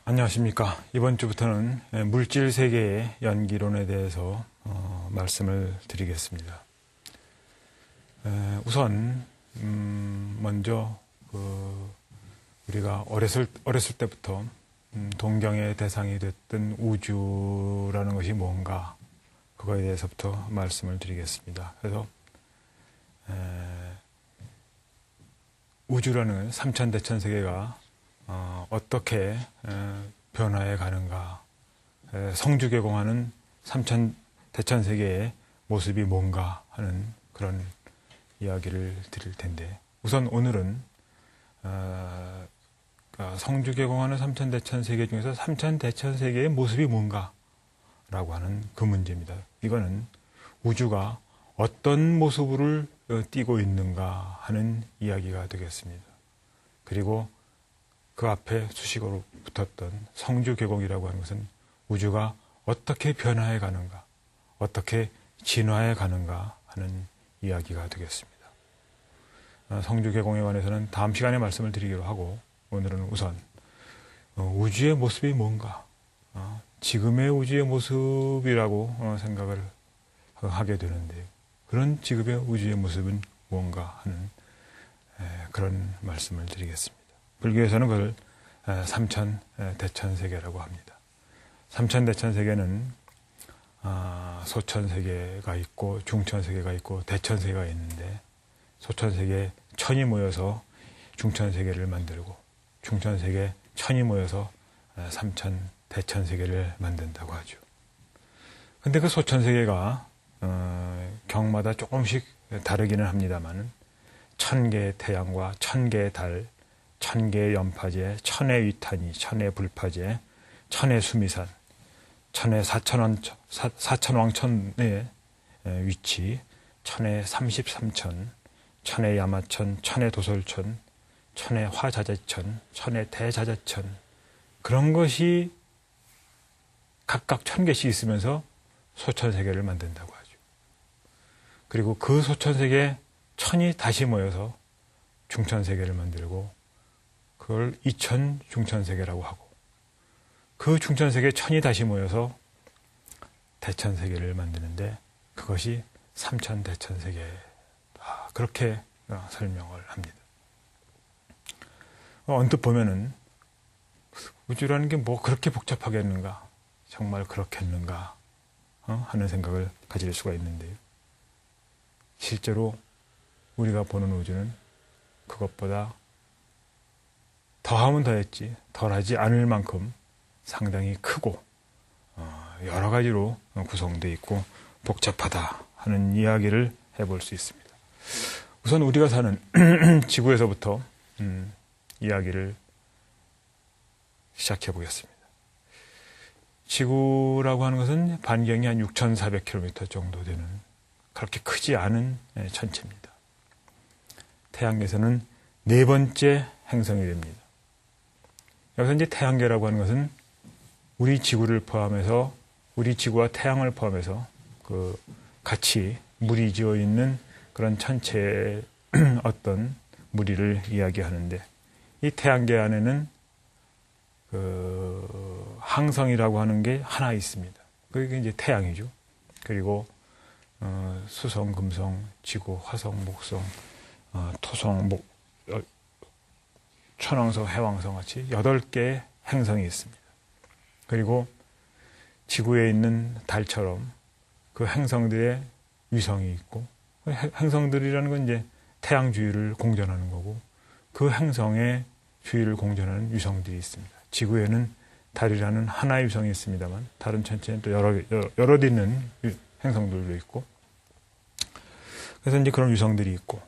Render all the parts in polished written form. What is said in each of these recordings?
안녕하십니까. 이번 주부터는 물질 세계의 연기론에 대해서 말씀을 드리겠습니다. 우선 먼저 우리가 어렸을 때부터 동경의 대상이 됐던 우주라는 것이 뭔가, 그거에 대해서부터 말씀을 드리겠습니다. 그래서 우주라는 삼천대천세계가 어떻게 변화해 가는가, 성주개공하는 삼천대천세계의 모습이 뭔가 하는 그런 이야기를 드릴 텐데, 우선 오늘은 성주개공하는 삼천대천세계 중에서 삼천대천세계의 모습이 뭔가 라고 하는 그 문제입니다. 이거는 우주가 어떤 모습을 띠고 있는가 하는 이야기가 되겠습니다. 그리고 그 앞에 수식어로 붙었던 성주개공이라고 하는 것은 우주가 어떻게 변화해 가는가, 어떻게 진화해 가는가 하는 이야기가 되겠습니다. 성주개공에 관해서는 다음 시간에 말씀을 드리기로 하고, 오늘은 우선 우주의 모습이 뭔가, 지금의 우주의 모습이라고 생각을 하게 되는데, 그런 지금의 우주의 모습은 뭔가 하는 그런 말씀을 드리겠습니다. 불교에서는 그걸 삼천대천세계라고 합니다. 삼천대천세계는 소천세계가 있고 중천세계가 있고 대천세계가 있는데, 소천세계 천이 모여서 중천세계를 만들고, 중천세계 천이 모여서 삼천대천세계를 만든다고 하죠. 근데 그 소천세계가 경마다 조금씩 다르기는 합니다만, 1000개의 태양과 1000개의 달, 1000개의 연파제, 1000의 위탄이, 1000의 불파제, 1000의 수미산, 1000의 사천왕천의 위치, 1000의 33천, 1000의 야마천, 1000의 도솔천, 1000의 화자재천, 1000의 대자재천, 그런 것이 각각 1000개씩 있으면서 소천세계를 만든다고 하죠. 그리고 그 소천세계 1000이 다시 모여서 중천세계를 만들고, 그걸 이천 중천세계라고 하고, 그 중천세계 1000이 다시 모여서 대천세계를 만드는데, 그것이 삼천대천세계다, 그렇게 설명을 합니다. 언뜻 보면은 우주라는 게 뭐 그렇게 복잡하겠는가, 정말 그렇겠는가 하는 생각을 가질 수가 있는데요. 실제로 우리가 보는 우주는 그것보다 더하면 더했지 덜하지 않을 만큼 상당히 크고 여러 가지로 구성되어 있고 복잡하다 하는 이야기를 해볼 수 있습니다. 우선 우리가 사는 지구에서부터 이야기를 시작해 보겠습니다. 지구라고 하는 것은 반경이 한 6,400km 정도 되는 그렇게 크지 않은 천체입니다. 태양계에서는 네 번째 행성이 됩니다. 여기서 이제 태양계라고 하는 것은 우리 지구를 포함해서, 우리 지구와 태양을 포함해서 같이 무리지어 있는 그런 천체의 어떤 무리를 이야기하는데, 이 태양계 안에는 항성이라고 하는 게 하나 있습니다. 그게 이제 태양이죠. 그리고 수성, 금성, 지구, 화성, 목성, 토성, 천왕성, 해왕성 같이 8개의 행성이 있습니다. 그리고 지구에 있는 달처럼 그 행성들의 위성이 있고, 행성들이라는 건 이제 태양 주위를 공전하는 거고, 그 행성의 주위를 공전하는 위성들이 있습니다. 지구에는 달이라는 하나의 위성이 있습니다만, 다른 천체는 또 여러 있는 행성들도 있고, 그래서 이제 그런 위성들이 있고,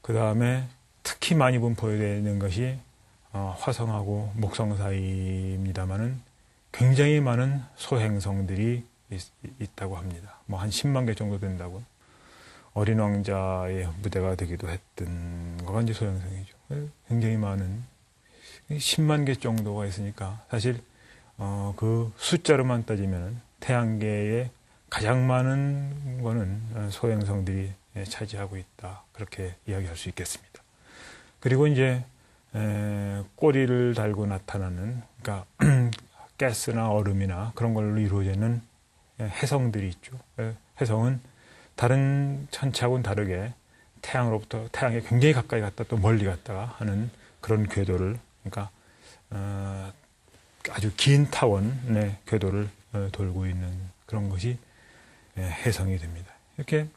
그 다음에 특히 많이 분포되는 것이 화성하고 목성 사이입니다만은 굉장히 많은 소행성들이 있다고 합니다. 뭐 한 10만 개 정도 된다고. 어린 왕자의 무대가 되기도 했던 거가 이제 소행성이죠. 굉장히 많은 10만 개 정도가 있으니까, 사실 그 숫자로만 따지면 태양계에 가장 많은 거는 소행성들이 차지하고 있다, 그렇게 이야기할 수 있겠습니다. 그리고 이제 꼬리를 달고 나타나는, 그러니까 가스나 얼음이나 그런 걸로 이루어지는 혜성들이 있죠. 혜성은 다른 천체하고는 다르게 태양에 굉장히 가까이 갔다 또 멀리 갔다가 하는 그런 궤도를, 그러니까 아주 긴 타원의 궤도를 돌고 있는 그런 것이 혜성이 됩니다. 이렇게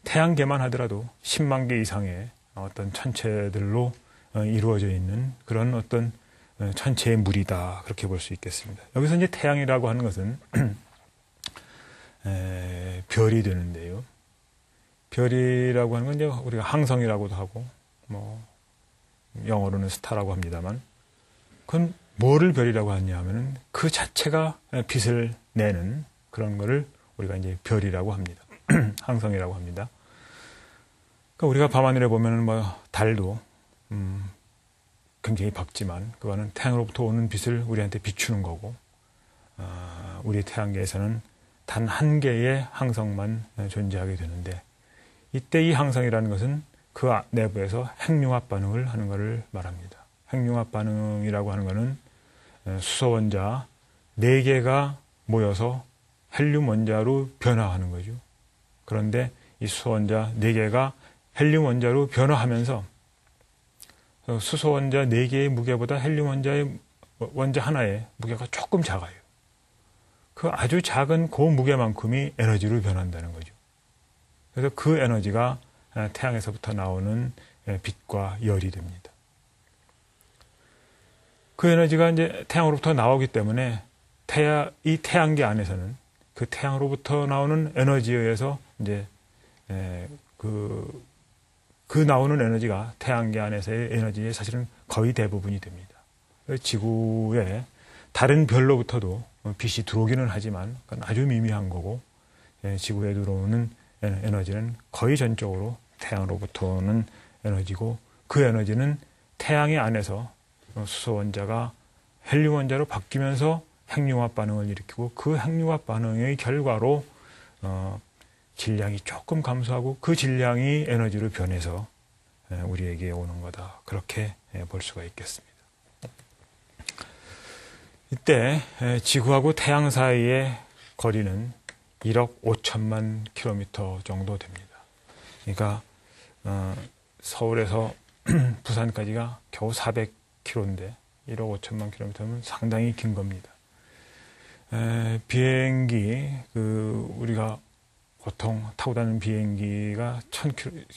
태양계만 하더라도 10만 개 이상의 어떤 천체들로 이루어져 있는 그런 어떤 천체의 무리다, 그렇게 볼 수 있겠습니다. 여기서 이제 태양이라고 하는 것은 별이 되는데요. 별이라고 하는 건 이제 우리가 항성이라고도 하고, 뭐 영어로는 스타라고 합니다만, 그건 뭐를 별이라고 하냐 하면은 그 자체가 빛을 내는 그런 거를 우리가 이제 별이라고 합니다. 항성이라고 합니다. 그러니까 우리가 밤하늘에 보면은 뭐 달도 굉장히 밝지만 그거는 태양으로부터 오는 빛을 우리한테 비추는 거고, 우리 태양계에서는 단 한 개의 항성만 존재하게 되는데, 이때 이 항성이라는 것은 그 내부에서 핵융합 반응을 하는 것을 말합니다. 핵융합 반응이라고 하는 것은 수소 원자 4개가 모여서 헬륨 원자로 변화하는 거죠. 그런데 이 수소 원자 4개가 헬륨 원자로 변화하면서 수소 원자 4개의 무게보다 헬륨 원자 하나의 무게가 조금 작아요. 그 아주 작은 그 무게만큼이 에너지로 변한다는 거죠. 그래서 그 에너지가 태양에서부터 나오는 빛과 열이 됩니다. 그 에너지가 이제 태양으로부터 나오기 때문에 이 태양계 안에서는 그 태양으로부터 나오는 에너지에 의해서 이제 그 나오는 에너지가 태양계 안에서의 에너지의 사실은 거의 대부분이 됩니다. 지구에 다른 별로부터도 빛이 들어오기는 하지만 그건 아주 미미한 거고, 지구에 들어오는 에너지는 거의 전적으로 태양으로부터 오는 에너지고, 그 에너지는 태양의 안에서 수소 원자가 헬륨 원자로 바뀌면서 핵융합 반응을 일으키고, 그 핵융합 반응의 결과로 질량이 조금 감소하고 그 질량이 에너지로 변해서 우리에게 오는 거다, 그렇게 볼 수가 있겠습니다. 이때 지구하고 태양 사이의 거리는 1억 5천만 킬로미터 정도 됩니다. 그러니까 서울에서 부산까지가 겨우 400km인데 1억 5천만 킬로미터면 상당히 긴 겁니다. 비행기, 우리가 보통 타고 다니는 비행기가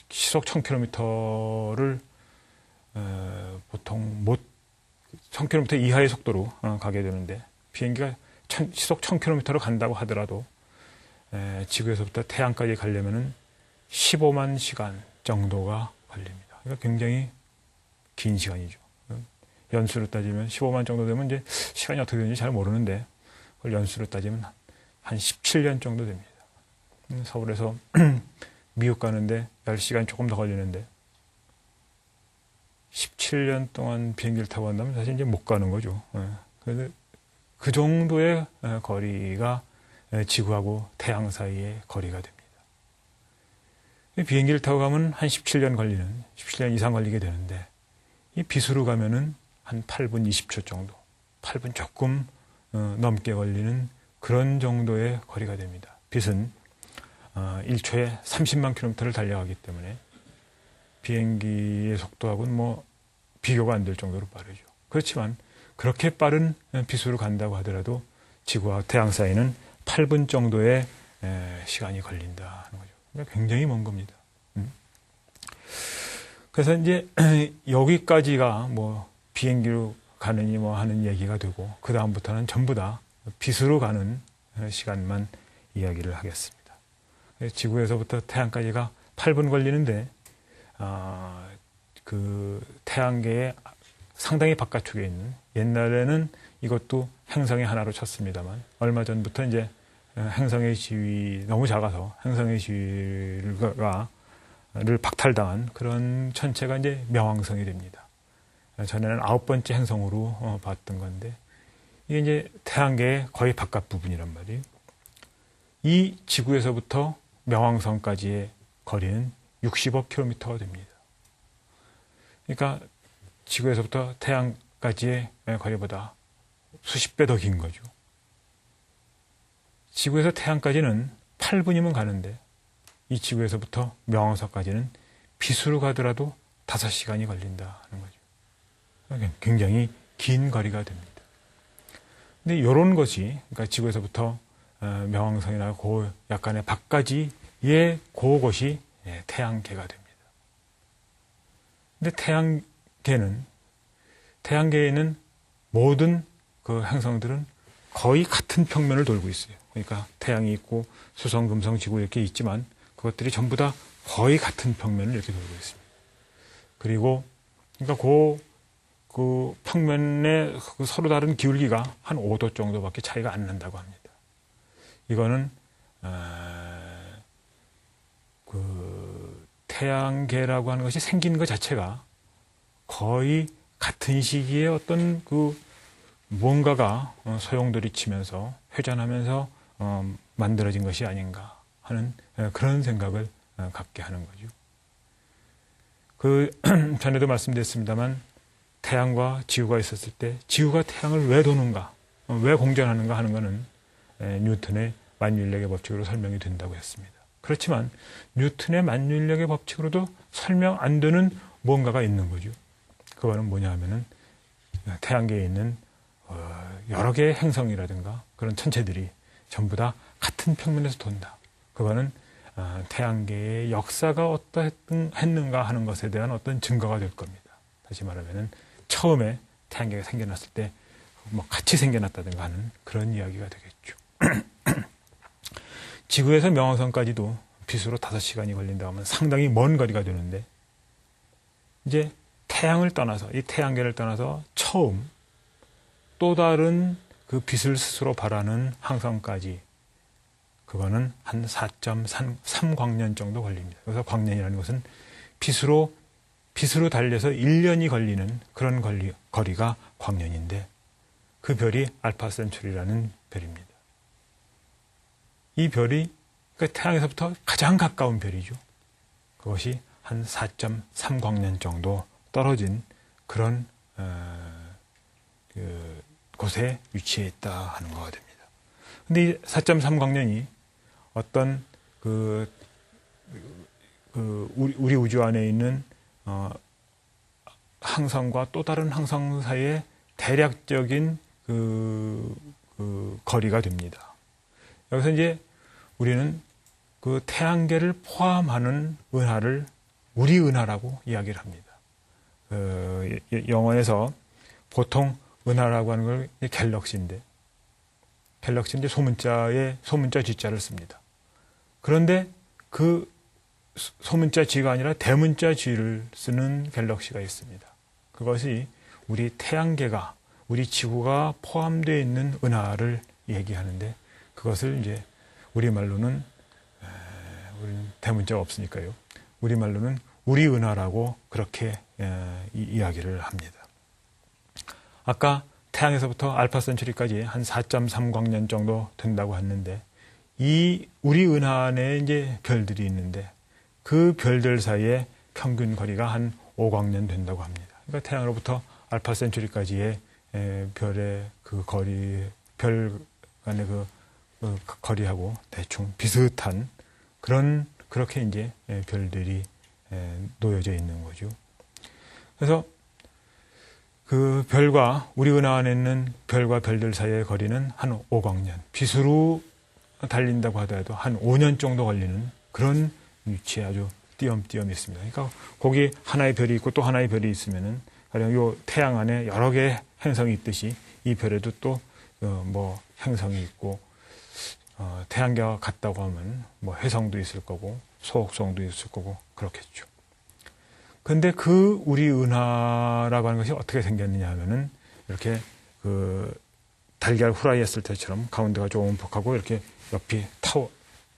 시속 1000km를 보통 1000km 이하의 속도로 가게 되는데, 비행기가 시속 1000km로 간다고 하더라도 지구에서부터 태양까지 가려면은 15만 시간 정도가 걸립니다. 그러니까 굉장히 긴 시간이죠. 연수로 따지면 15만 정도 되면 이제 시간이 어떻게 되는지 잘 모르는데, 그걸 연수로 따지면 한 17년 정도 됩니다. 서울에서 미국 가는데 10시간 조금 더 걸리는데 17년 동안 비행기를 타고 간다면 사실 이제 못 가는 거죠. 그래서 그 정도의 거리가 지구하고 태양 사이의 거리가 됩니다. 비행기를 타고 가면 한 17년 이상 걸리게 되는데, 이 빛으로 가면은 한 8분 20초 정도, 8분 조금 넘게 걸리는 그런 정도의 거리가 됩니다. 빛은 1초에 30만 킬로미터를 달려가기 때문에 비행기의 속도하고는 뭐 비교가 안 될 정도로 빠르죠. 그렇지만 그렇게 빠른 빛으로 간다고 하더라도 지구와 태양 사이는 8분 정도의 시간이 걸린다는 거죠. 그러니까 굉장히 먼 겁니다. 그래서 이제 여기까지가 뭐 비행기로 가느니 뭐 하는 얘기가 되고, 그 다음부터는 전부 다 빛으로 가는 시간만 이야기를 하겠습니다. 지구에서부터 태양까지가 8분 걸리는데, 그 태양계의 상당히 바깥쪽에 있는, 옛날에는 이것도 행성의 하나로 쳤습니다만, 얼마 전부터 이제 행성의 지위, 너무 작아서 행성의 지위를 박탈당한 그런 천체가 이제 명왕성이 됩니다. 전에는 9번째 행성으로 봤던 건데, 이게 이제 태양계의 거의 바깥 부분이란 말이에요. 이 지구에서부터 명왕성까지의 거리는 60억 킬로미터가 됩니다. 그러니까 지구에서부터 태양까지의 거리보다 수십 배 더 긴 거죠. 지구에서 태양까지는 8분이면 가는데 이 지구에서부터 명왕성까지는 빛으로 가더라도 5시간이 걸린다 하는 거죠. 굉장히 긴 거리가 됩니다. 근데 이런 것이 그러니까 지구에서부터 명왕성이나 그 약간의 밖까지의 그것이 태양계가 됩니다. 근데 태양계에는 모든 그 행성들은 거의 같은 평면을 돌고 있어요. 그러니까 태양이 있고 수성, 금성, 지구 이렇게 있지만 그것들이 전부 다 거의 같은 평면을 이렇게 돌고 있습니다. 그리고 그러니까 그 평면의 그 서로 다른 기울기가 한 5도 정도밖에 차이가 안 난다고 합니다. 이거는 그 태양계라고 하는 것이 생긴 것 자체가 거의 같은 시기에 어떤 그 무언가가 소용돌이 치면서 회전하면서 만들어진 것이 아닌가 하는 그런 생각을 갖게 하는 거죠. 그 전에도 말씀드렸습니다만 태양과 지구가 있었을 때 지구가 태양을 왜 도는가, 왜 공전하는가 하는 것은 뉴턴의 만유인력의 법칙으로 설명이 된다고 했습니다. 그렇지만 뉴턴의 만유인력의 법칙으로도 설명 안 되는 뭔가가 있는 거죠. 그거는 뭐냐 하면은 태양계에 있는 여러 개의 행성이라든가 그런 천체들이 전부 다 같은 평면에서 돈다. 그거는 태양계의 역사가 어떠했는가 하는 것에 대한 어떤 증거가 될 겁니다. 다시 말하면은 처음에 태양계가 생겨났을 때 뭐 같이 생겨났다든가 하는 그런 이야기가 되겠죠. 지구에서 명왕성까지도 빛으로 5시간이 걸린다 하면 상당히 먼 거리가 되는데 이제 태양을 떠나서 이 태양계를 떠나서 처음 또 다른 그 빛을 스스로 발하는 항성까지 그거는 한 4.3광년 정도 걸립니다. 그래서 광년이라는 것은 빛으로 달려서 1년이 걸리는 그런 거리가 광년인데 그 별이 알파 센츄리라는 별입니다. 이 별이 그러니까 태양에서부터 가장 가까운 별이죠. 그것이 한 4.3광년 정도 떨어진 그런 곳에 위치해 있다 하는 거가 됩니다. 근데 이 4.3광년이 어떤 우리 우주 안에 있는 항성과 또 다른 항성 사이의 대략적인 거리가 됩니다. 여기서 이제 우리는 그 태양계를 포함하는 은하를 우리 은하라고 이야기를 합니다. 영어에서 보통 은하라고 하는 걸 갤럭시인데 소문자 G자를 씁니다. 그런데 그 소문자 G가 아니라 대문자 G를 쓰는 갤럭시가 있습니다. 그것이 우리 태양계가 우리 지구가 포함되어 있는 은하를 얘기하는데 그것을 이제 우리말로는 우리는 대문자가 없으니까요. 우리말로는 우리 은하라고 그렇게 이야기를 합니다. 아까 태양에서부터 알파 센츄리까지 한 4.3광년 정도 된다고 했는데 이 우리 은하 안에 이제 별들이 있는데 그 별들 사이에 평균 거리가 한 5광년 된다고 합니다. 그러니까 태양으로부터 알파 센츄리까지의 별의 그 거리, 별 간의 그 거리하고 대충 비슷한 그렇게 이제 별들이 놓여져 있는 거죠. 그래서 그 별과 우리 은하 안에 있는 별과 별들 사이의 거리는 한 5광년, 빛으로 달린다고 하더라도 한 5년 정도 걸리는 그런 위치에 아주 띄엄띄엄 있습니다. 그러니까 거기 하나의 별이 있고 또 하나의 별이 있으면은 가령 요 태양 안에 여러 개의 행성이 있듯이 이 별에도 또 뭐 행성이 있고 태양계와 같다고 하면 뭐 해성도 있을 거고 소옥성도 있을 거고 그렇겠죠. 근데 그 우리 은하라고 하는 것이 어떻게 생겼느냐 하면은 이렇게 그 달걀 후라이 했을 때처럼 가운데가 조금 복하고 이렇게 옆이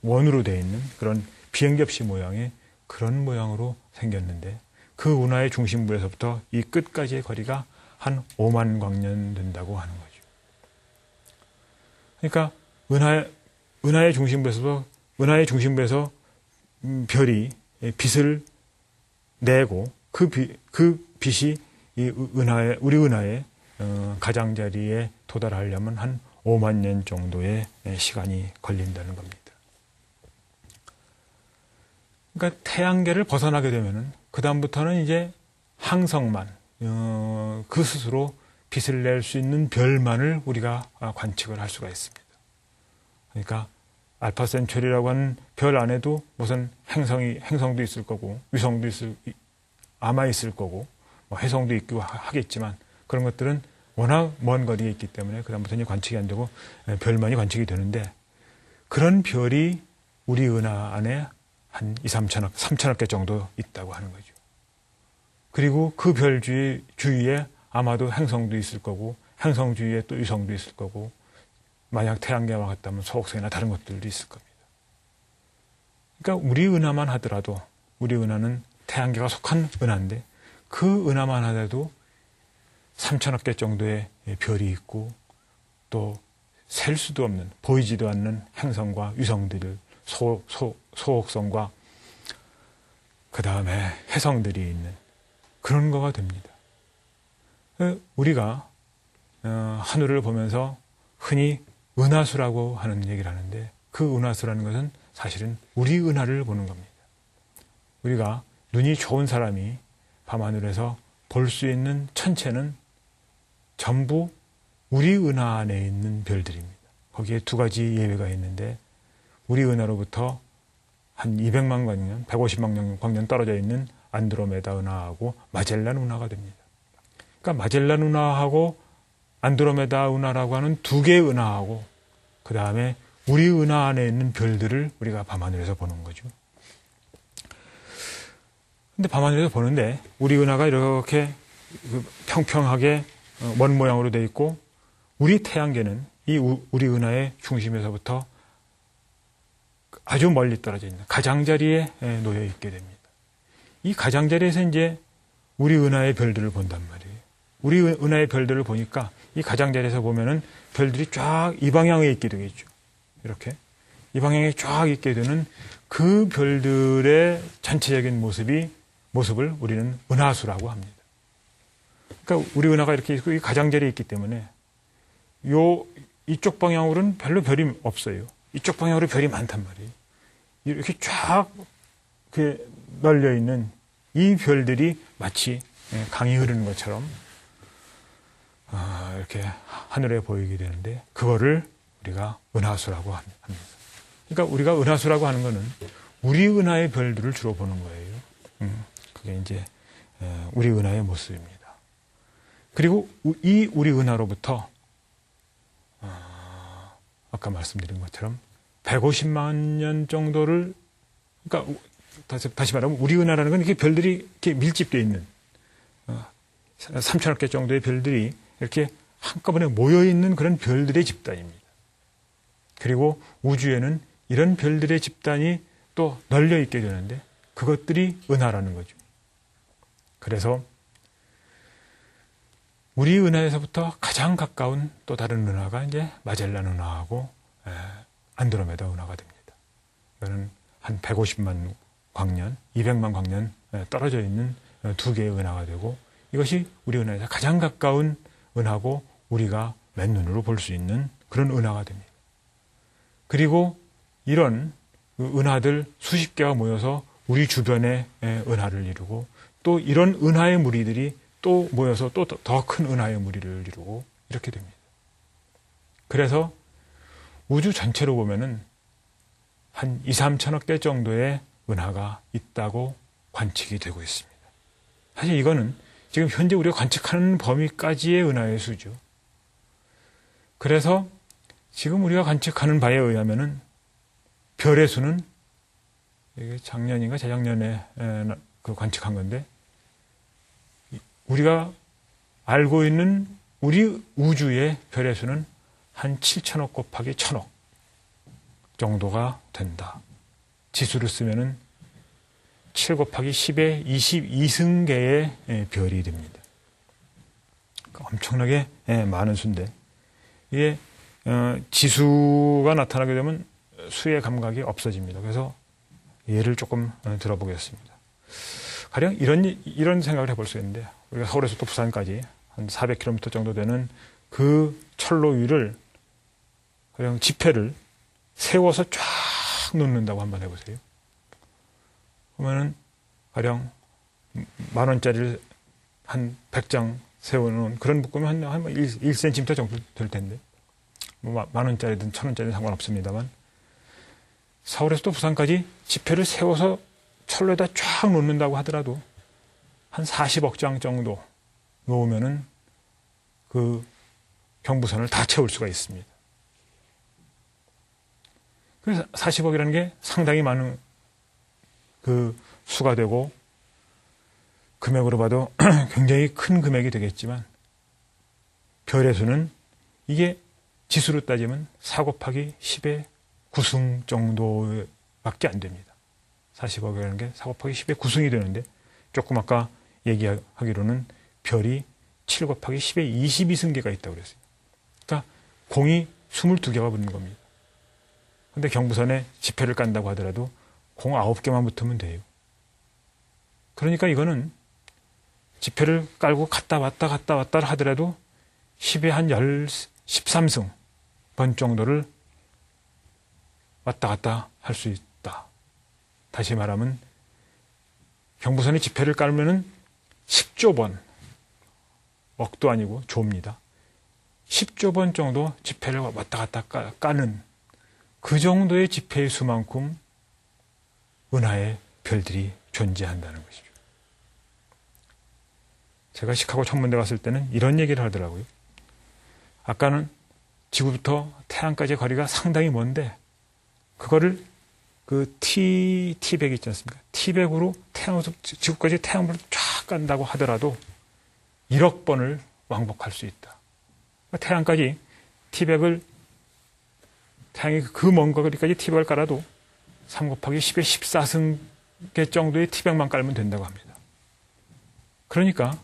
원으로 되어 있는 그런 비행접시 모양의 그런 모양으로 생겼는데 그 은하의 중심부에서부터 이 끝까지의 거리가 한 5만 광년 된다고 하는 거죠. 그러니까 은하의 중심부에서 별이 빛을 내고 그 빛이 이 우리 은하의 가장자리에 도달하려면 한 5만 년 정도의 시간이 걸린다는 겁니다. 그러니까 태양계를 벗어나게 되면은 그 다음부터는 이제 항성만 그 스스로 빛을 낼 수 있는 별만을 우리가 관측을 할 수가 있습니다. 그러니까 알파 센츄리라고 하는 별 안에도 무슨 행성도 있을 거고 위성도 아마 있을 거고 뭐 해성도 있고 하겠지만 그런 것들은 워낙 먼 거리에 있기 때문에 그다음부터는 관측이 안 되고 별만이 관측이 되는데 그런 별이 우리 은하 안에 한 3천억 개 정도 있다고 하는 거죠. 그리고 그 별 주위에 아마도 행성도 있을 거고 행성 주위에 또 위성도 있을 거고 만약 태양계와 같다면 소속성이나 다른 것들도 있을 겁니다. 그러니까 우리 은하만 하더라도 우리 은하는 태양계가 속한 은하인데 그 은하만 하더라도 3천억 개 정도의 별이 있고 또 셀 수도 없는 보이지도 않는 행성과 위성들을 소속성과 그 다음에 해성들이 있는 그런 거가 됩니다. 우리가 하늘을 보면서 흔히 은하수라고 하는 얘기를 하는데 그 은하수라는 것은 사실은 우리 은하를 보는 겁니다. 우리가 눈이 좋은 사람이 밤하늘에서 볼 수 있는 천체는 전부 우리 은하 안에 있는 별들입니다. 거기에 두 가지 예외가 있는데 우리 은하로부터 한 200만 광년, 150만 광년 떨어져 있는 안드로메다 은하하고 마젤란 은하가 됩니다. 그러니까 마젤란 은하하고 안드로메다 은하라고 하는 두 개의 은하하고 그 다음에 우리 은하 안에 있는 별들을 우리가 밤하늘에서 보는 거죠. 근데 밤하늘에서 보는데 우리 은하가 이렇게 평평하게 원 모양으로 되어 있고 우리 태양계는 이 우리 은하의 중심에서부터 아주 멀리 떨어져 있는 가장자리에 놓여 있게 됩니다. 이 가장자리에서 이제 우리 은하의 별들을 본단 말이에요. 우리 은하의 별들을 보니까 이 가장자리에서 보면은 별들이 쫙 이 방향에 있게 되겠죠. 이렇게 이 방향에 쫙 있게 되는 그 별들의 전체적인 모습을 우리는 은하수라고 합니다. 그러니까 우리 은하가 이렇게 있고 이 가장자리에 있기 때문에 이쪽 방향으로는 별로 별이 없어요. 이쪽 방향으로 별이 많단 말이에요. 이렇게 쫙 널려 있는 이 별들이 마치 강이 흐르는 것처럼 이렇게 하늘에 보이게 되는데 그거를 우리가 은하수라고 합니다. 그러니까 우리가 은하수라고 하는 거는 우리 은하의 별들을 주로 보는 거예요. 그게 이제 우리 은하의 모습입니다. 그리고 이 우리 은하로부터 아까 말씀드린 것처럼 150만 년 정도를 그러니까 다시 말하면 우리 은하라는 건 이렇게 별들이 이렇게 밀집되어 있는 3천억 개 정도의 별들이 이렇게 한꺼번에 모여 있는 그런 별들의 집단입니다. 그리고 우주에는 이런 별들의 집단이 또 널려 있게 되는데 그것들이 은하라는 거죠. 그래서 우리 은하에서부터 가장 가까운 또 다른 은하가 이제 마젤란 은하하고 안드로메다 은하가 됩니다. 이거는 한 150만 광년, 200만 광년 떨어져 있는 두 개의 은하가 되고 이것이 우리 은하에서 가장 가까운 은하고 우리가 맨눈으로 볼 수 있는 그런 은하가 됩니다. 그리고 이런 은하들 수십 개가 모여서 우리 주변에 은하를 이루고 또 이런 은하의 무리들이 또 모여서 또 더 큰 은하의 무리를 이루고 이렇게 됩니다. 그래서 우주 전체로 보면은 한 2, 3천억 개 정도의 은하가 있다고 관측이 되고 있습니다. 사실 이거는 지금 현재 우리가 관측하는 범위까지의 은하의 수죠. 그래서 지금 우리가 관측하는 바에 의하면은 별의 수는 이게 작년인가 재작년에 관측한 건데 우리가 알고 있는 우리 우주의 별의 수는 한 7천억 곱하기 1000억 정도가 된다. 지수를 쓰면은 7 곱하기 10의 22승계의 별이 됩니다. 엄청나게 많은 수인데 이게 지수가 나타나게 되면 수의 감각이 없어집니다. 그래서 예를 조금 들어보겠습니다. 가령 이런 생각을 해볼 수 있는데, 우리가 서울에서 또 부산까지 한 400km 정도 되는 그 철로 위를 가령 지폐를 세워서 쫙 놓는다고 한번 해보세요. 그러면은 가령 10,000원짜리를 한 100장 세워놓은 그런 묶으면 한 1cm 정도 될 텐데, 뭐 10,000원짜리든 1,000원짜리든 상관없습니다만, 서울에서 또 부산까지 지폐를 세워서 철로에다 쫙 놓는다고 하더라도 한 40억 장 정도 놓으면은 그 경부선을 다 채울 수가 있습니다. 그래서 40억이라는 게 상당히 많은 그 수가 되고, 금액으로 봐도 굉장히 큰 금액이 되겠지만, 별의 수는 이게 지수로 따지면 4 곱하기 10의 9승 정도밖에 안 됩니다. 40억이라는 게 4 곱하기 10의 9승이 되는데, 조금 아까 얘기하기로는 별이 7 곱하기 10의 22승계가 있다고 그랬어요. 그러니까 공이 22개가 붙는 겁니다. 근데 경부선에 지폐를 깐다고 하더라도 공 9개만 붙으면 돼요. 그러니까 이거는 지폐를 깔고 갔다 왔다 하더라도 10의 한 13승 번 정도를 왔다 갔다 할 수 있다. 다시 말하면 경부선에 지폐를 깔면은 10조 번, 억도 아니고 조입니다. 10조 번 정도 지폐를 왔다 갔다 까는 그 정도의 지폐의 수만큼 은하의 별들이 존재한다는 것이죠. 제가 시카고 천문대 갔을 때는 이런 얘기를 하더라고요. 아까는 지구부터 태양까지의 거리가 상당히 먼데, 그거를 그 T100 있지 않습니까? T100으로 지구까지 태양불을 쫙 간다고 하더라도 1억 번을 왕복할 수 있다. 태양까지 T100을, 태양이 그 먼 거리까지 T100을 깔아도 3 곱하기 10의 14승계 정도의 T100만 깔면 된다고 합니다. 그러니까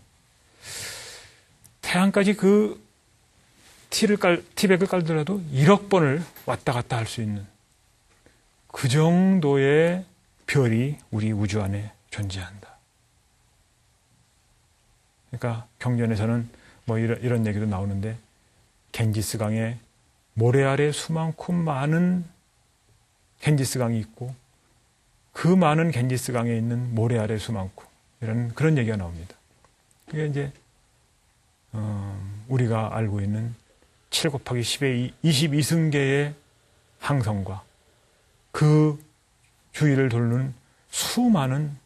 태양까지 그 T100을 깔더라도 1억 번을 왔다 갔다 할 수 있는 그 정도의 별이 우리 우주 안에 존재한다. 그러니까 경전에서는 뭐 이런 얘기도 나오는데, 겐지스강에 모래 아래 수만큼 많은 겐지스강이 있고, 그 많은 겐지스강에 있는 모래 아래 수만큼, 이런 그런 얘기가 나옵니다. 그게 이제 우리가 알고 있는 7 곱하기 10의 22승계의 항성과 그 주위를 도는 수많은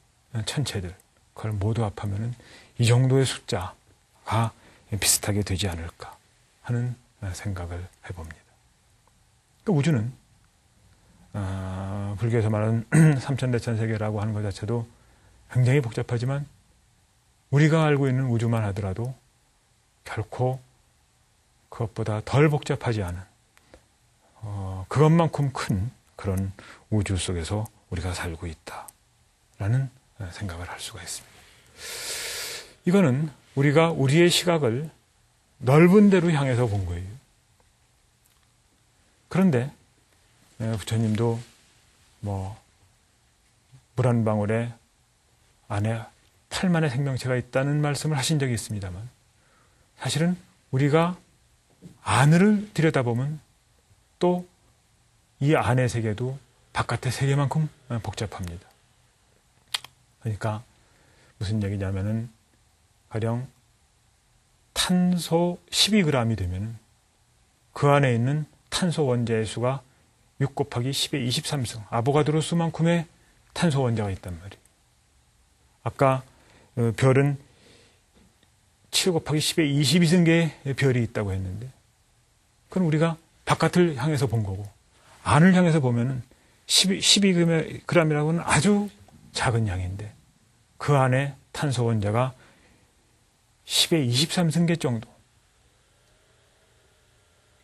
천체들, 그걸 모두 합하면 이 정도의 숫자가 비슷하게 되지 않을까 하는 생각을 해봅니다. 그 우주는 불교에서 말하는 삼천대천세계라고 하는 것 자체도 굉장히 복잡하지만, 우리가 알고 있는 우주만 하더라도 결코 그것보다 덜 복잡하지 않은 그것만큼 큰 그런 우주 속에서 우리가 살고 있다라는 생각을 할 수가 있습니다. 이거는 우리가 우리의 시각을 넓은 데로 향해서 본 거예요. 그런데 부처님도 뭐 물 한 방울에 안에 8만의 생명체가 있다는 말씀을 하신 적이 있습니다만, 사실은 우리가 안을 들여다보면 또 이 안의 세계도 바깥의 세계만큼 복잡합니다. 그러니까 무슨 얘기냐면은, 가령 탄소 12g이 되면 그 안에 있는 탄소 원자의 수가 6 곱하기 10의 23승, 아보가드로 수만큼의 탄소 원자가 있단 말이에요. 아까 별은 7 곱하기 10의 22승계의 별이 있다고 했는데, 그건 우리가 바깥을 향해서 본 거고, 안을 향해서 보면은 12g이라고는 아주 작은 양인데, 그 안에 탄소 원자가 10의 23승계 정도,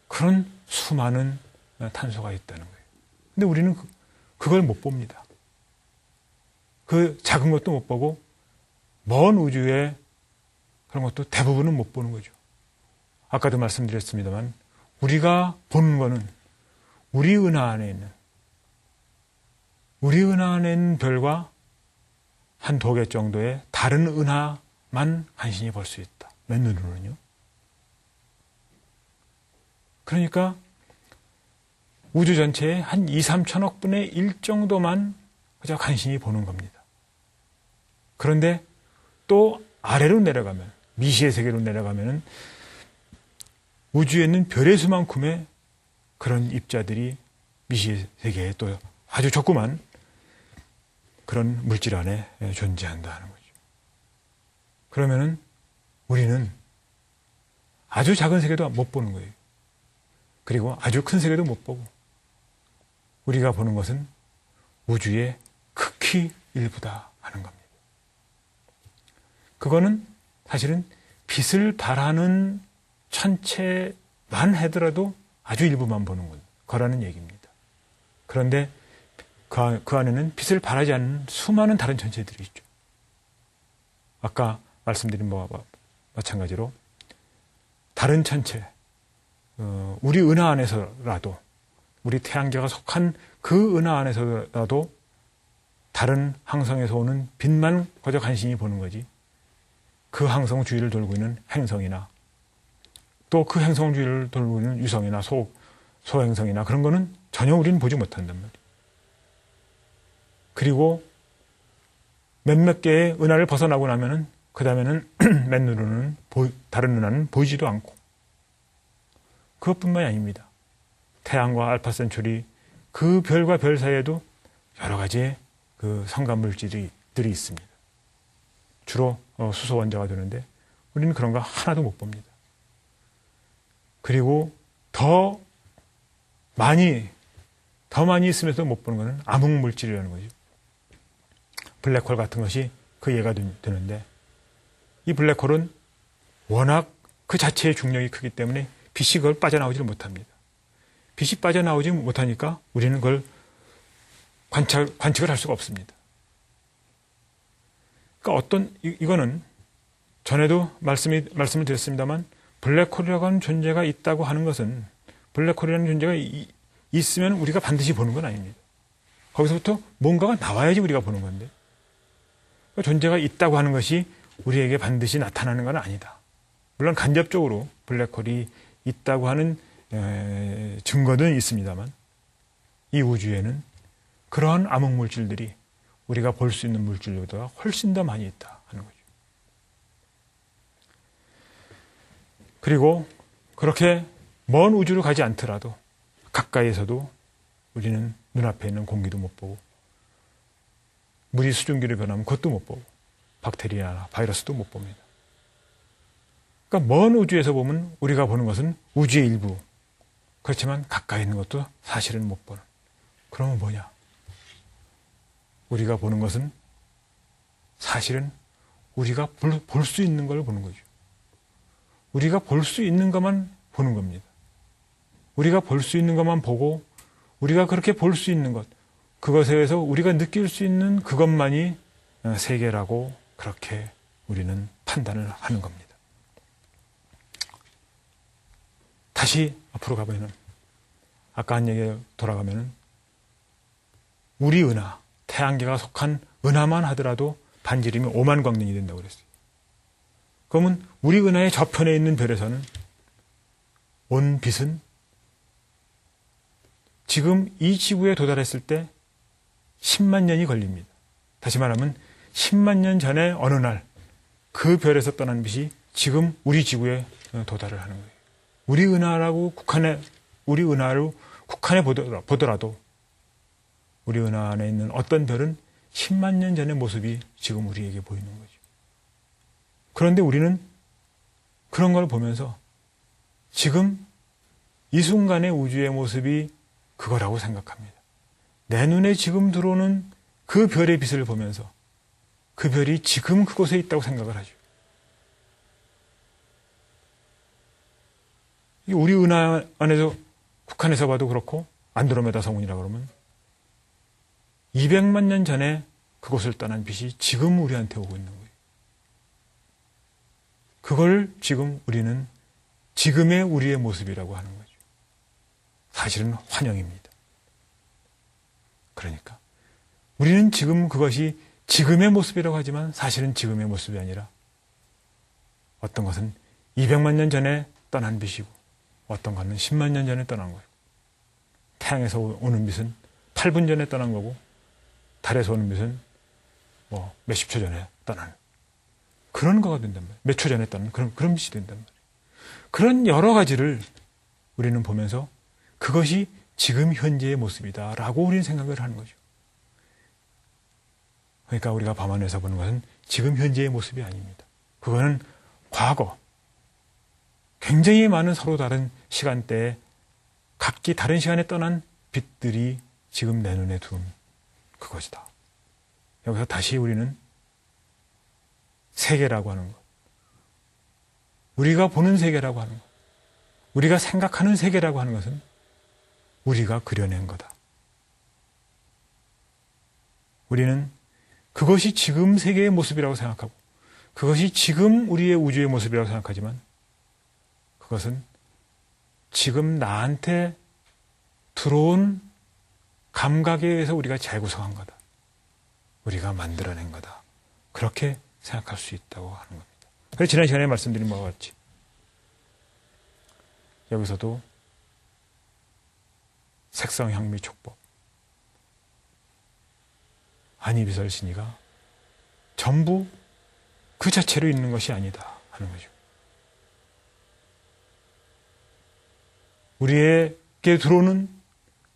그런 수많은 탄소가 있다는 거예요. 근데 우리는 그걸 못 봅니다. 그 작은 것도 못 보고, 먼 우주의 그런 것도 대부분은 못 보는 거죠. 아까도 말씀드렸습니다만, 우리가 보는 거는 우리 은하 안에 있는 별과 한 두 개 정도의 다른 은하만 간신히 볼 수 있다. 맨눈으로는요. 그러니까 우주 전체의 한 2, 3천억 분의 1 정도만 그저 간신히 보는 겁니다. 그런데 또 아래로 내려가면, 미시의 세계로 내려가면 우주에 있는 별의 수만큼의 그런 입자들이 미시의 세계에 또 아주 조그만 그런 물질 안에 존재한다는 거죠. 그러면은 우리는 아주 작은 세계도 못 보는 거예요. 그리고 아주 큰 세계도 못 보고 우리가 보는 것은 우주의 극히 일부다 하는 겁니다. 그거는 사실은 빛을 발하는 천체만 하더라도 아주 일부만 보는 거라는 얘기입니다. 그런데 그 안에는 빛을 발하지 않는 수많은 다른 천체들이 있죠. 아까 말씀드린 바와 마찬가지로 다른 천체, 우리 은하 안에서라도, 우리 태양계가 속한 그 은하 안에서라도 다른 항성에서 오는 빛만 거저 간신히 보는 거지, 그 항성 주위를 돌고 있는 행성이나 또 그 행성 주위를 돌고 있는 유성이나 소행성이나 그런 거는 전혀 우리는 보지 못한단 말이에요. 그리고 몇몇 개의 은하를 벗어나고 나면은 그 다음에는 맨눈으로는 다른 은하는 보이지도 않고, 그것뿐만이 아닙니다. 태양과 알파 센츄리 그 별과 별 사이에도 여러 가지의 그 성간 물질들이 있습니다. 주로 수소 원자가 되는데 우리는 그런 거 하나도 못 봅니다. 그리고 더 많이 있으면서도 못 보는 것은 암흑 물질이라는 거죠. 블랙홀 같은 것이 그 예가 되는데, 이 블랙홀은 워낙 그 자체의 중력이 크기 때문에 빛이 그걸 빠져나오지를 못합니다. 빛이 빠져나오지 못하니까 우리는 그걸 관측을 할 수가 없습니다. 그러니까 이거는 전에도 말씀을 드렸습니다만, 블랙홀이라고 하는 존재가 있다고 하는 것은, 블랙홀이라는 존재가 있으면 우리가 반드시 보는 건 아닙니다. 거기서부터 뭔가가 나와야지 우리가 보는 건데, 존재가 있다고 하는 것이 우리에게 반드시 나타나는 건 아니다. 물론 간접적으로 블랙홀이 있다고 하는 증거는 있습니다만, 이 우주에는 그러한 암흑 물질들이 우리가 볼 수 있는 물질보다 훨씬 더 많이 있다 하는 거죠. 그리고 그렇게 먼 우주로 가지 않더라도 가까이에서도 우리는 눈앞에 있는 공기도 못 보고, 물이 수증기로 변하면 그것도 못 보고, 박테리아나 바이러스도 못 봅니다. 그러니까 먼 우주에서 보면 우리가 보는 것은 우주의 일부, 그렇지만 가까이 있는 것도 사실은 못 보는. 그러면 뭐냐? 우리가 보는 것은 사실은 우리가 볼 수 있는 걸 보는 거죠. 우리가 볼 수 있는 것만 보는 겁니다. 우리가 볼 수 있는 것만 보고, 우리가 그렇게 볼 수 있는 것, 그것에 의해서 우리가 느낄 수 있는 그것만이 세계라고 그렇게 우리는 판단을 하는 겁니다. 다시 앞으로 가보면, 아까 한 얘기에 돌아가면, 우리 은하, 태양계가 속한 은하만 하더라도 반지름이 5만 광년이 된다고 그랬어요. 그러면 우리 은하의 저편에 있는 별에서는 온 빛은 지금 이 지구에 도달했을 때 10만 년이 걸립니다. 다시 말하면 10만 년 전에 어느 날 그 별에서 떠난 빛이 지금 우리 지구에 도달을 하는 거예요. 우리 은하로 국한해 보더라도 우리 은하 안에 있는 어떤 별은 10만 년 전의 모습이 지금 우리에게 보이는 거죠. 그런데 우리는 그런 걸 보면서 지금 이 순간의 우주의 모습이 그거라고 생각합니다. 내 눈에 지금 들어오는 그 별의 빛을 보면서 그 별이 지금 그곳에 있다고 생각을 하죠. 우리 은하 안에서 국한해서 봐도 그렇고, 안드로메다 성운이라 그러면 200만 년 전에 그곳을 떠난 빛이 지금 우리한테 오고 있는 거예요. 그걸 지금 우리는 지금의 우리의 모습이라고 하는 거죠. 사실은 환영입니다. 그러니까 우리는 지금 그것이 지금의 모습이라고 하지만 사실은 지금의 모습이 아니라 어떤 것은 200만 년 전에 떠난 빛이고 어떤 것은 10만 년 전에 떠난 거예요. 태양에서 오는 빛은 8분 전에 떠난 거고 달에서 오는 빛은 뭐 몇십 초 전에 떠난 그런 거가 된단 말이에요. 몇 초 전에 떠난 그런 빛이 된단 말이에요. 그런 여러 가지를 우리는 보면서 그것이 지금 현재의 모습이다라고 우리는 생각을 하는 거죠. 그러니까 우리가 밤하늘에서 보는 것은 지금 현재의 모습이 아닙니다. 그거는 과거, 굉장히 많은 서로 다른 시간대에 각기 다른 시간에 떠난 빛들이 지금 내 눈에 둔 그것이다. 여기서 다시 우리는 세계라고 하는 것, 우리가 보는 세계라고 하는 것, 우리가 생각하는 세계라고 하는 것은 우리가 그려낸 거다. 우리는 그것이 지금 세계의 모습이라고 생각하고 그것이 지금 우리의 우주의 모습이라고 생각하지만 그것은 지금 나한테 들어온 감각에 의해서 우리가 재구성한 거다. 우리가 만들어낸 거다. 그렇게 생각할 수 있다고 하는 겁니다. 그래서 지난 시간에 말씀드린 바와 같이 여기서도 색성향미촉법, 아니비설신이가 전부 그 자체로 있는 것이 아니다 하는 거죠. 우리에게 들어오는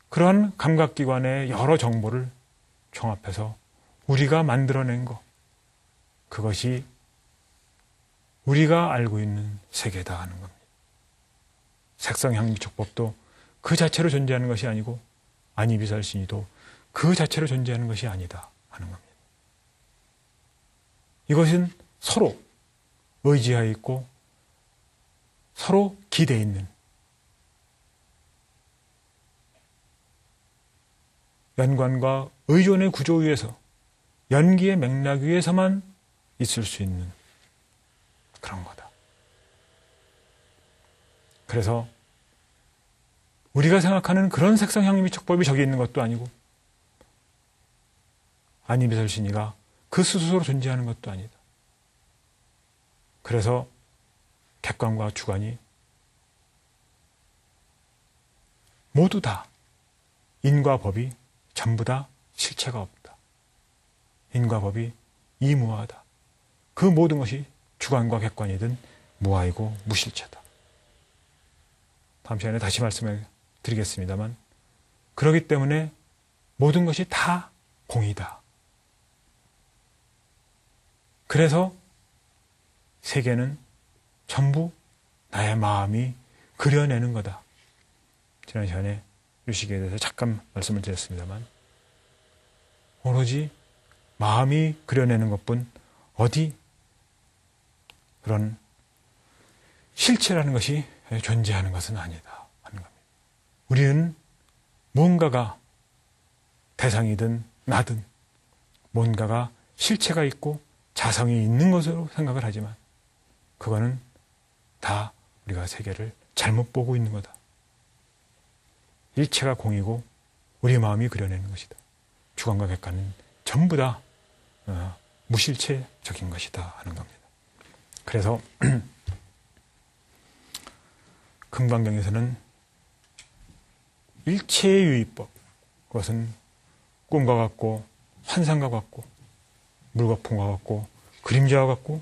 그러한 감각기관의 여러 정보를 종합해서 우리가 만들어낸 것, 그것이 우리가 알고 있는 세계다 하는 겁니다. 색성향미촉법도 그 자체로 존재하는 것이 아니고 아니비설신이도 그 자체로 존재하는 것이 아니다 하는 겁니다. 이것은 서로 의지하여 있고 서로 기대해 있는 연관과 의존의 구조 위에서 연기의 맥락 위에서만 있을 수 있는 그런 거다. 그래서 우리가 생각하는 그런 색성향미촉법이 저기 있는 것도 아니고 아니비설신이가 그 스스로 존재하는 것도 아니다. 그래서 객관과 주관이 모두 다 인과 법이 전부 다 실체가 없다. 인과 법이 이무하다. 그 모든 것이 주관과 객관이든 무아이고 무실체다. 다음 시간에 다시 말씀을 드리겠습니다만 그렇기 때문에 모든 것이 다 공이다. 그래서 세계는 전부 나의 마음이 그려내는 거다. 지난 시간에 유식에 대해서 잠깐 말씀을 드렸습니다만 오로지 마음이 그려내는 것뿐 어디 그런 실체라는 것이 존재하는 것은 아니다 하는 겁니다. 우리는 무언가가 대상이든 나든 뭔가가 실체가 있고 자성이 있는 것으로 생각을 하지만 그거는 다 우리가 세계를 잘못 보고 있는 거다. 일체가 공이고 우리 마음이 그려내는 것이다. 주관과 객관은 전부 다 무실체적인 것이다 하는 겁니다. 그래서 금강경에서는 일체의 유의법, 그것은 꿈과 같고 환상과 같고 물과 풍과 같고 그림자와 같고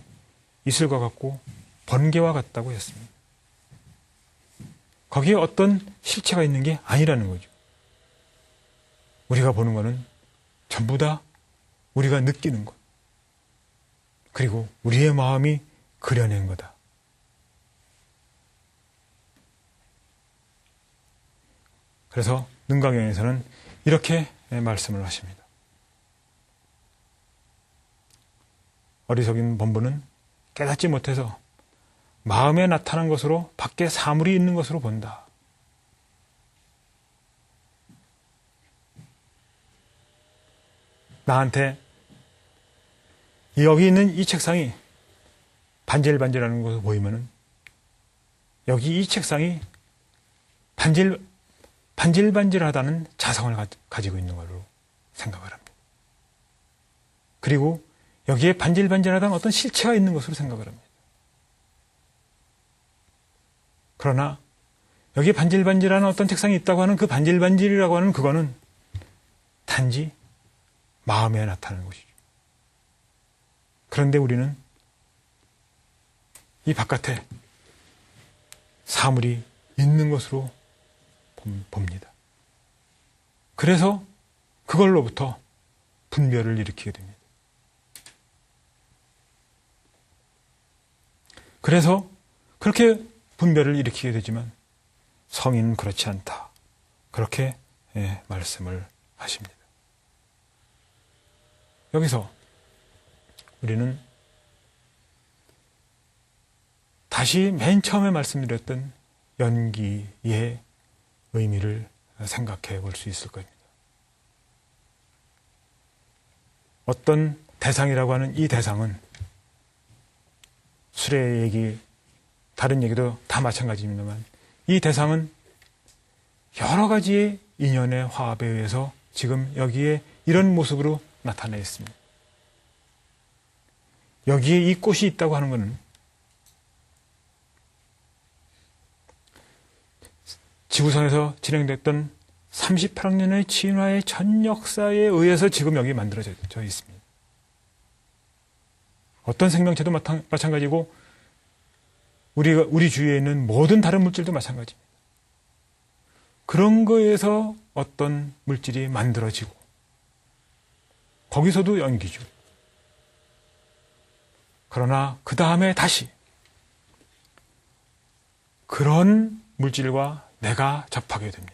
이슬과 같고 번개와 같다고 했습니다. 거기에 어떤 실체가 있는 게 아니라는 거죠. 우리가 보는 것은 전부 다 우리가 느끼는 것, 그리고 우리의 마음이 그려낸 거다. 그래서 능강경에서는 이렇게 말씀을 하십니다. 어리석인 범부는 깨닫지 못해서 마음에 나타난 것으로 밖에 사물이 있는 것으로 본다. 나한테 여기 있는 이 책상이 반질반질하는 것으로 보이면은 여기 이 책상이 반질반질하다는 자성을 가지고 있는 걸로 생각을 합니다. 그리고 여기에 반질반질하던 어떤 실체가 있는 것으로 생각을 합니다. 그러나 여기에 반질반질하는 어떤 책상이 있다고 하는 그 반질반질이라고 하는 그거는 단지 마음에 나타나는 것이죠. 그런데 우리는 이 바깥에 사물이 있는 것으로 봅니다. 그래서 그걸로부터 분별을 일으키게 됩니다. 그래서 그렇게 분별을 일으키게 되지만 성인은 그렇지 않다. 그렇게 말씀을 하십니다. 여기서 우리는 다시 맨 처음에 말씀드렸던 연기의 의미를 생각해 볼 수 있을 겁니다. 어떤 대상이라고 하는 이 대상은 술의 얘기, 다른 얘기도 다 마찬가지입니다만 이 대상은 여러 가지의 인연의 화합에 의해서 지금 여기에 이런 모습으로 나타나 있습니다. 여기에 이 꽃이 있다고 하는 것은 지구상에서 진행됐던 38억 년의 진화의 전 역사에 의해서 지금 여기 만들어져 있습니다. 어떤 생명체도 마찬가지고 우리 주위에 있는 모든 다른 물질도 마찬가지입니다. 그런 거에서 어떤 물질이 만들어지고 거기서도 연기죠. 그러나 그 다음에 다시 그런 물질과 내가 접하게 됩니다.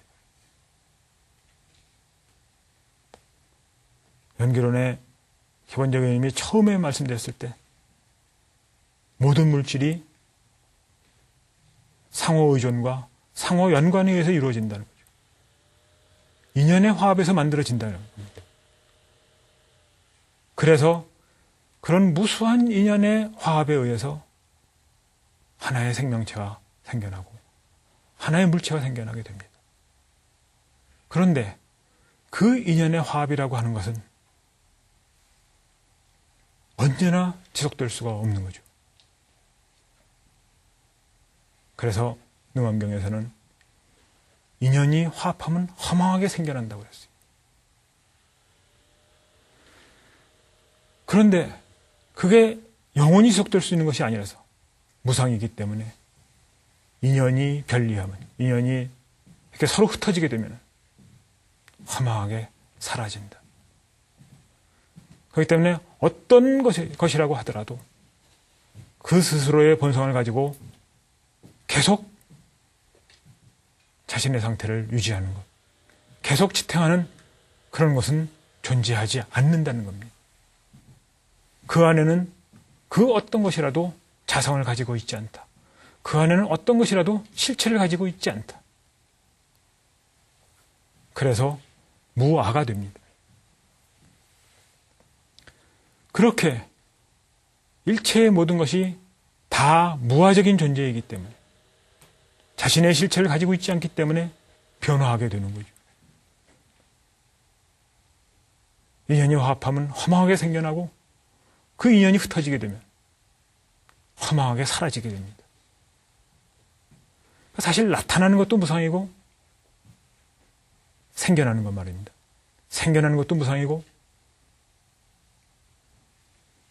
연기론의 기본적인 의미 처음에 말씀드렸을 때 모든 물질이 상호 의존과 상호 연관에 의해서 이루어진다는 거죠. 인연의 화합에서 만들어진다는 겁니다. 그래서 그런 무수한 인연의 화합에 의해서 하나의 생명체가 생겨나고 하나의 물체가 생겨나게 됩니다. 그런데 그 인연의 화합이라고 하는 것은 언제나 지속될 수가 없는 거죠. 그래서 능엄경에서는 인연이 화합하면 허망하게 생겨난다고 했어요. 그런데 그게 영원히 지속될 수 있는 것이 아니라서 무상이기 때문에 인연이 별리하면, 인연이 이렇게 서로 흩어지게 되면 허망하게 사라진다. 그렇기 때문에 어떤 것이라고 하더라도 그 스스로의 본성을 가지고 계속 자신의 상태를 유지하는 것, 계속 지탱하는 그런 것은 존재하지 않는다는 겁니다. 그 안에는 그 어떤 것이라도 자성을 가지고 있지 않다. 그 안에는 어떤 것이라도 실체를 가지고 있지 않다. 그래서 무아가 됩니다. 그렇게 일체의 모든 것이 다 무아적인 존재이기 때문에 자신의 실체를 가지고 있지 않기 때문에 변화하게 되는 거죠. 인연이 화합하면 허망하게 생겨나고 그 인연이 흩어지게 되면 허망하게 사라지게 됩니다. 사실 나타나는 것도 무상이고 생겨나는 것 말입니다. 생겨나는 것도 무상이고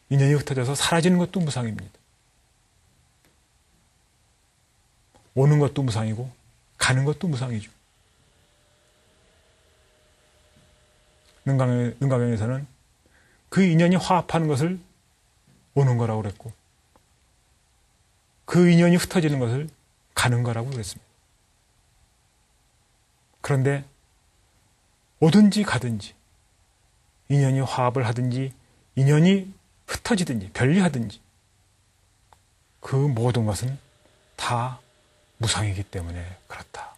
인연이 흩어져서 사라지는 것도 무상입니다. 오는 것도 무상이고 가는 것도 무상이죠. 능가경에서는 그 인연이 화합하는 것을 오는 거라고 그랬고 그 인연이 흩어지는 것을 가는 거라고 그랬습니다. 그런데 오든지 가든지 인연이 화합을 하든지 인연이 흩어지든지 별리하든지 그 모든 것은 다 무상이기 때문에 그렇다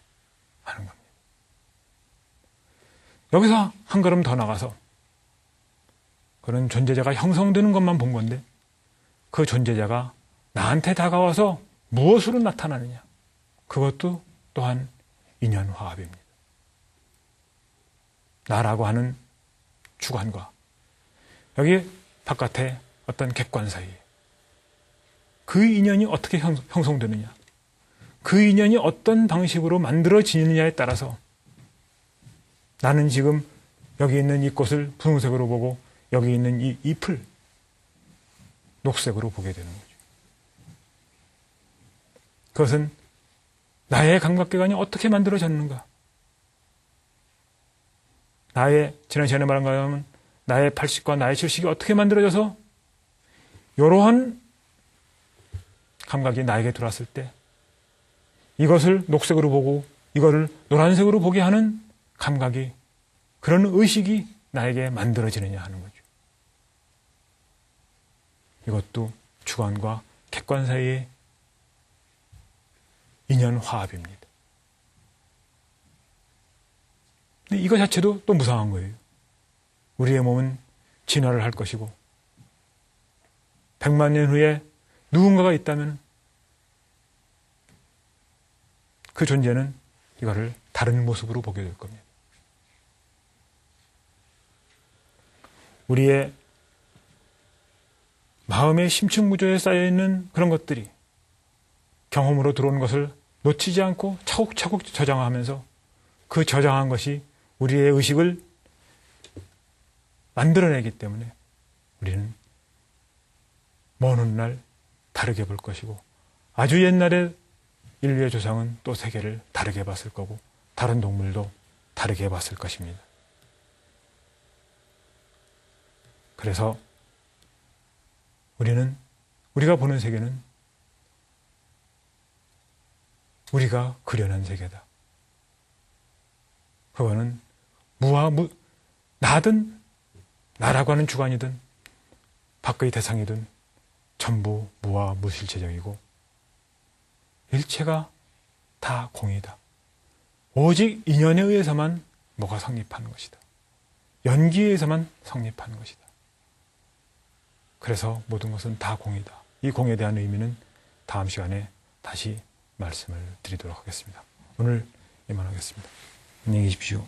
하는 겁니다. 여기서 한 걸음 더 나가서 그런 존재자가 형성되는 것만 본 건데 그 존재자가 나한테 다가와서 무엇으로 나타나느냐, 그것도 또한 인연화합입니다. 나라고 하는 주관과 여기 바깥에 어떤 객관 사이에 그 인연이 어떻게 형성되느냐, 그 인연이 어떤 방식으로 만들어지느냐에 따라서 나는 지금 여기 있는 이 꽃을 분홍색으로 보고 여기 있는 이 잎을 녹색으로 보게 되는 거죠. 그것은 나의 감각기관이 어떻게 만들어졌는가, 나의 지난 시간에 말한 것처럼 나의 80과 나의 70이 어떻게 만들어져서 이러한 감각이 나에게 들어왔을 때 이것을 녹색으로 보고 이거를 노란색으로 보게 하는 감각이, 그런 의식이 나에게 만들어지느냐 하는 거죠. 이것도 주관과 객관 사이의 인연 화합입니다. 근데 이거 자체도 또 무상한 거예요. 우리의 몸은 진화를 할 것이고 100만 년 후에 누군가가 있다면 그 존재는 이거를 다른 모습으로 보게 될 겁니다. 우리의 마음의 심층무조에 쌓여있는 그런 것들이 경험으로 들어온 것을 놓치지 않고 차곡차곡 저장하면서 그 저장한 것이 우리의 의식을 만들어내기 때문에 우리는 먼 훗날 다르게 볼 것이고, 아주 옛날에 인류의 조상은 또 세계를 다르게 봤을 거고 다른 동물도 다르게 봤을 것입니다. 그래서 우리가 보는 세계는 우리가 그려낸 세계다. 그거는 나든 나라고 하는 주관이든 밖의 대상이든 전부 무와 무실체적이고 일체가 다 공이다. 오직 인연에 의해서만 뭐가 성립하는 것이다. 연기에 의해서만 성립하는 것이다. 그래서 모든 것은 다 공이다. 이 공에 대한 의미는 다음 시간에 다시 말씀을 드리도록 하겠습니다. 오늘 이만하겠습니다. 안녕히 계십시오.